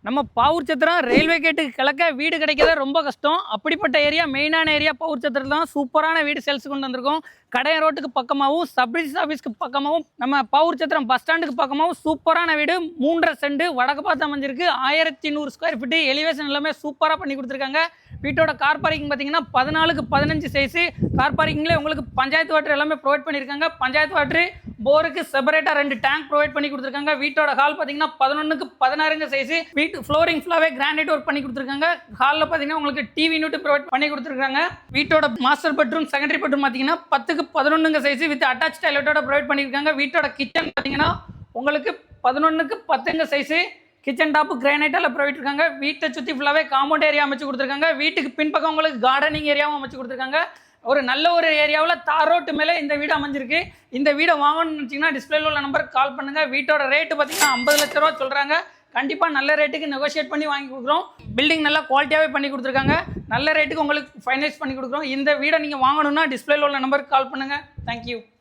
நம்ம பாவூர் சத்திரம் ரயில்வே கேட்டுக்கு கிழக்க வீடு கிடைக்கிறத ரொம்ப கஷ்டம். அப்படிப்பட்ட ஏரியா, மெயினான ஏரியா பாவூர் சத்திரத்தில் தான் சூப்பரான வீடு சேல்ஸ் கொண்டு வந்திருக்கோம். கடையன் ரோட்டுக்கு பக்கமாகவும், சப்ரிஜிஸ்டர் ஆஃபீஸ்க்கு பக்கமாகவும், நம்ம பாவூர் சத்திரம் பஸ் ஸ்டாண்டுக்கு பக்கமாகவும் சூப்பரான வீடு 3.5 சென்ட் வடக்கு பார்த்து அமைஞ்சிருக்கு. 1100 ஸ்கொயர் ஃபீட்டு எலிவேஷன் எல்லாமே சூப்பராக பண்ணி கொடுத்துருக்காங்க. வீட்டோட கார் பார்க்கிங் பார்த்தீங்கன்னா 14க்கு 15 சைஸு. கார் பார்க்கிங்லேயே உங்களுக்கு பஞ்சாயத்து வாட்டர் எல்லாமே ப்ரொவைட் பண்ணியிருக்காங்க. பஞ்சாயத்து வாட்டர் போருக்கு செப்பரேட்டாக 2 டேங்க் ப்ரொவைட் பண்ணி கொடுத்துருக்காங்க. வீட்டோட ஹால் பார்த்தீங்கன்னா 11க்கு 16 சைஸு. வீட்டு ஃப்ளோரிங் ஃபுல்லாகவே கிரானைட் ஒர்க் பண்ணி கொடுத்துருக்காங்க. ஹாலில் பார்த்தீங்கன்னா உங்களுக்கு டிவி யூனிட் ப்ரொவைட் பண்ணி கொடுத்துருக்காங்க. வீட்டோட மாஸ்டர் பெட்ரூம், செகண்டரி பெட்ரூம் பார்த்தீங்கன்னா 10க்கு 11 சைஸு வித் அட்டாச் டாய்லெட்டோட ப்ரொவைட் பண்ணியிருக்காங்க. வீட்டோட கிச்சன் பார்த்தீங்கன்னா உங்களுக்கு 11க்கு 10 சைஸு. கிச்சன் டாப்பு கிரானைட்டால் ப்ரொவைட் இருக்காங்க. வீட்டை சுற்றி ஃபுல்லாகவே காம்பவுண்ட் ஏரியா அமைச்சு கொடுத்துருக்காங்க. வீட்டுக்கு பின்பக்கம் உங்களுக்கு கார்டனிங் ஏரியாவும் அமைச்சு கொடுத்துருக்காங்க. ஒரு நல்ல ஒரு ஏரியாவில் தார் ரோட்டு மேலே இந்த வீடு அமைஞ்சிருக்கு. இந்த வீடை வாங்கணும்னு நினச்சிங்கன்னா டிஸ்பிளேல உள்ள நம்பருக்கு கால் பண்ணுங்கள். வீட்டோட ரேட்டு பார்த்தீங்கன்னா 50 லட்ச ரூபா சொல்கிறாங்க. கண்டிப்பாக நல்ல ரேட்டுக்கு நெகோஷியேட் பண்ணி வாங்கி கொடுக்குறோம். பில்டிங் நல்லா குவாலிட்டியாகவே பண்ணி கொடுத்துருக்காங்க. நல்ல ரேட்டுக்கு உங்களுக்கு ஃபைனலைஸ் பண்ணி கொடுக்குறோம். இந்த வீடை நீங்கள் வாங்கணும்னா டிஸ்பிளேல உள்ள நம்பருக்கு கால் பண்ணுங்கள். தேங்க்யூ.